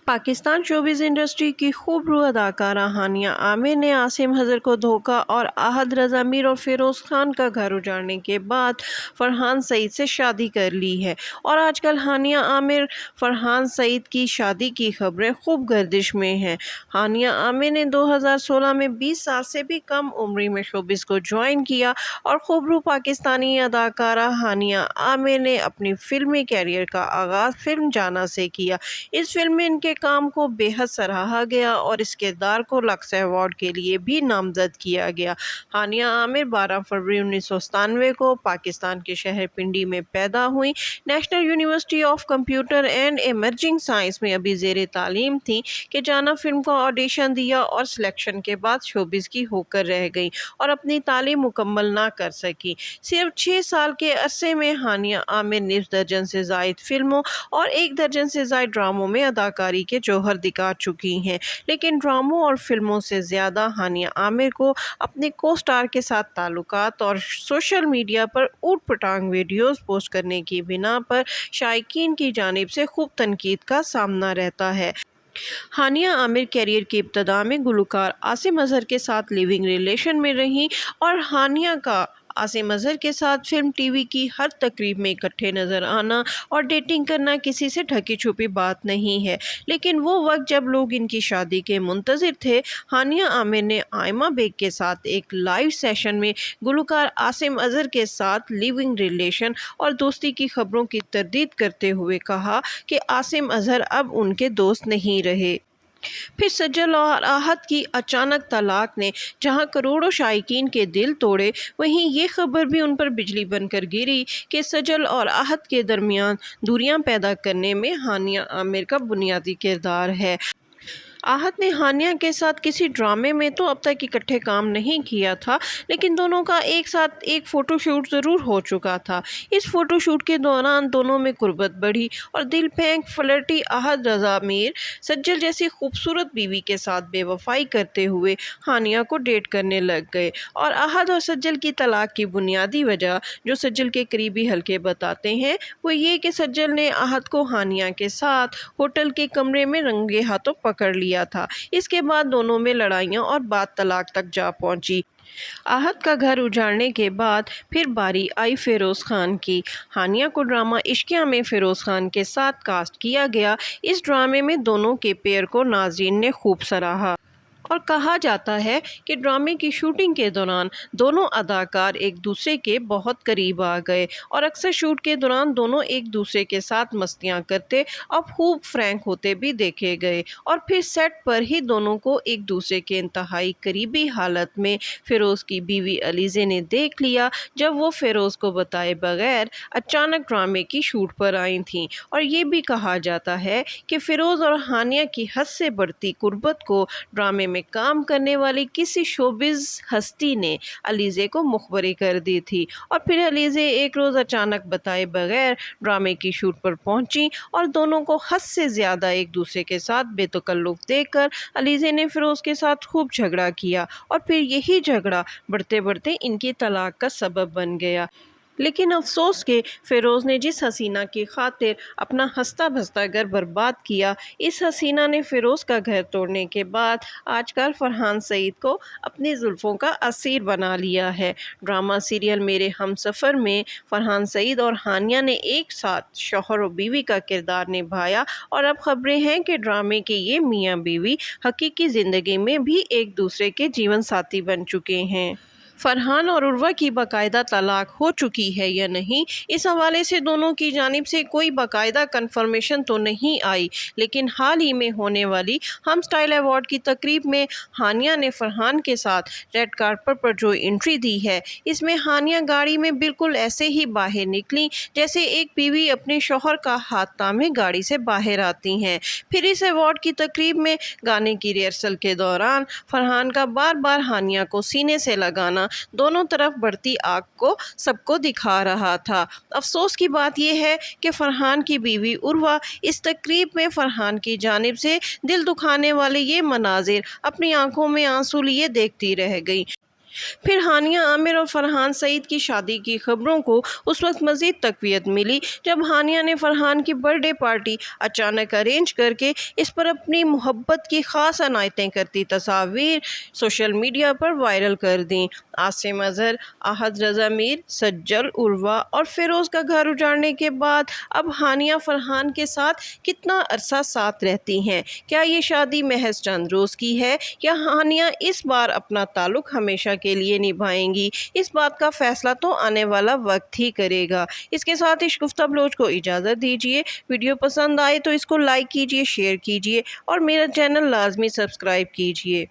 Pakistan showbiz industry की खूबरू अदाकारा हानिया आमिर ने आसिम अजहर को धोखा और अहद रज़ा मीर और फिरोज़ खान का घर उजाड़ने के बाद फरहान सईद से शादी कर ली है। और आजकल हानिया आमिर फरहान सईद की शादी की खबरें खूब गर्दिश में हैं। हानिया आमिर ने 2016 में 20 साल से भी कम उम्र में शोबिज़ को ज्वाइन किया और खूबरू पाकिस्तानी अदाकारा हानिया आमिर ने अपनी फिल्मी कैरियर का आगाज़ फिल्म जाना से किया। इस फिल्म में इनके काम को बेहद सराहा गया और इस किरदार को लक्स अवार्ड के लिए भी नामजद किया गया। हानिया आमिर 12 फरवरी 1997 को पाकिस्तान के शहर पिंडी में पैदा हुई। National university of computer and emerging science में अभी ज़ेरे तालीम थी कि जाना फिल्म का ऑडिशन दिया और सिलेक्शन के बाद शोबिज़ की होकर रह गई और अपनी तालीम मुकम्मल ना कर सकी। सिर्फ 6 साल के अरसे में हानिया आमिर निस दर्जन से ज़ायद फिल्मों और 1 दर्जन से ज़ायद ड्रामों में अदाकारी के जौहर दिखा चुकी हैं। लेकिन ड्रामों और फिल्मों से ज़्यादा हानिया आमिर को अपने को स्टार के साथ ताल्लुकात और सोशल मीडिया पर ऊट पटांग वीडियोस पोस्ट करने की बिना पर शायकीन की जानिब से खूब तनकीद का सामना रहता है। हानिया आमिर कैरियर की इब्तदा में गुलकार आसिम अजहर के साथ लिविंग रिलेशन में रहीं और हानिया का आसिम अजहर के साथ फिल्म टीवी की हर तकरीब में इकट्ठे नज़र आना और डेटिंग करना किसी से ढकी छुपी बात नहीं है। लेकिन वो वक्त जब लोग इनकी शादी के मुंतज़िर थे, हानिया आमिर ने आयमा बेग के साथ एक लाइव सेशन में गुलकार आसिम अजहर के साथ लिविंग रिलेशन और दोस्ती की खबरों की तरदीद करते हुए कहा कि आसिम अजहर अब उनके दोस्त नहीं रहे। फिर सज्जल और आहत की अचानक तलाक ने जहां करोड़ों शायकीन के दिल तोड़े, वहीं ये खबर भी उन पर बिजली बनकर गिरी कि सज्जल और आहत के दरमियान दूरियां पैदा करने में हानिया आमिर का बुनियादी किरदार है। आहत ने हानिया के साथ किसी ड्रामे में तो अब तक इकट्ठे काम नहीं किया था, लेकिन दोनों का एक साथ एक फ़ोटोशूट ज़रूर हो चुका था। इस फ़ोटोशूट के दौरान दोनों में कुर्बत बढ़ी और दिल फेंक फ्लर्टी अहद रज़ा मीर सज्जल जैसी खूबसूरत बीवी के साथ बेवफाई करते हुए हानिया को डेट करने लग गए। और अहद और सज्जल की तलाक की बुनियादी वजह जो सज्जल के करीबी हल्के बताते हैं वो ये कि सज्जल ने अहद को हानिया के साथ होटल के कमरे में रंगे हाथों पकड़ लिया था। इसके बाद दोनों में लड़ाइयां और बात तलाक तक जा पहुंची। आहत का घर उजाड़ने के बाद फिर बारी आई फिरोज़ खान की। हानिया को ड्रामा इश्किया में फिरोज़ खान के साथ कास्ट किया गया। इस ड्रामे में दोनों के पेयर को नाज़रीन ने खूब सराहा और कहा जाता है कि ड्रामे की शूटिंग के दौरान दोनों अदाकार एक दूसरे के बहुत करीब आ गए और अक्सर शूट के दौरान दोनों एक दूसरे के साथ मस्तियां करते और खूब फ्रैंक होते भी देखे गए। और फिर सेट पर ही दोनों को एक दूसरे के इंतहाई करीबी हालत में फिरोज़ की बीवी अलीज़े ने देख लिया जब वो फिरोज़ को बताए बगैर अचानक ड्रामे की शूट पर आई थीं। और ये भी कहा जाता है कि फिरोज़ और हानिया की हद से बढ़ती कुर्बत को ड्रामे में काम करने वाली किसी शोबिज़ हस्ती ने अलीज़े को मुखबरी कर दी थी। और फिर अलीज़े एक रोज़ अचानक बताए बगैर ड्रामे की शूट पर पहुंची और दोनों को हद से ज़्यादा एक दूसरे के साथ बेतकल्लुफ़ देखकर अलीज़े ने फिरोज़ के साथ खूब झगड़ा किया और फिर यही झगड़ा बढ़ते बढ़ते इनकी तलाक का सबब बन गया। लेकिन अफसोस के फिरोज़ ने जिस हसीना की खातिर अपना हंसता भसता घर बर्बाद किया, इस हसीना ने फिरोज़ का घर तोड़ने के बाद आजकल फरहान सईद को अपनी जुल्फ़ों का असीर बना लिया है। ड्रामा सीरियल मेरे हमसफ़र में फरहान सईद और हानिया ने एक साथ शौहर और बीवी का किरदार निभाया और अब खबरें हैं कि ड्रामे के ये मियाँ बीवी हकीकी ज़िंदगी में भी एक दूसरे के जीवन साथी बन चुके हैं। फरहान और उर्वा की बाकायदा तलाक हो चुकी है या नहीं, इस हवाले से दोनों की जानिब से कोई बाकायदा कन्फर्मेशन तो नहीं आई, लेकिन हाल ही में होने वाली हम स्टाइल अवार्ड की तकरीब में हानिया ने फरहान के साथ रेड कार्पेट पर जो एंट्री दी है, इसमें हानिया गाड़ी में बिल्कुल ऐसे ही बाहर निकली जैसे एक बीवी अपने शौहर का हाथ थामे गाड़ी से बाहर आती हैं। फिर इस अवार्ड की तकरीब में गाने की रिहर्सल के दौरान फरहान का बार बार हानिया को सीने से लगाना दोनों तरफ बढ़ती आग को सबको दिखा रहा था। अफसोस की बात यह है कि फरहान की बीवी उर्वा इस तकरीब में फरहान की जानिब से दिल दुखाने वाले ये मनाजिर अपनी आंखों में आंसू लिए देखती रह गई। پھر ہانیہ عامر اور فرحان سعید کی شادی کی خبروں کو اس وقت مزید تقویت ملی جب ہانیہ نے فرحان کی برتھ ڈے پارٹی اچانک ارینج کر کے اس پر اپنی محبت کی خاص عنایتیں کرتی تصاویر سوشل میڈیا پر وائرل کر دیں۔ عاصم اظہر، احد رضا میر، سجل، عروہ اور فیروز کا گھر اجاڑنے کے بعد اب ہانیہ فرحان کے ساتھ کتنا عرصہ ساتھ رہتی ہیں؟ کیا یہ شادی محض چند روز کی ہے یا ہانیہ اس بار اپنا تعلق ہمیشہ کے لیے نبھائیں گی؟ اس بات کا فیصلہ تو آنے والا وقت ہی کرے گا۔ اس کے ساتھ ہی شگفتہ بلوچ کو اجازت دیجیے۔ ویڈیو پسند آئے تو اس کو لائک کیجیے، شیئر کیجیے اور میرا چینل لازمی سبسکرائب کیجیے۔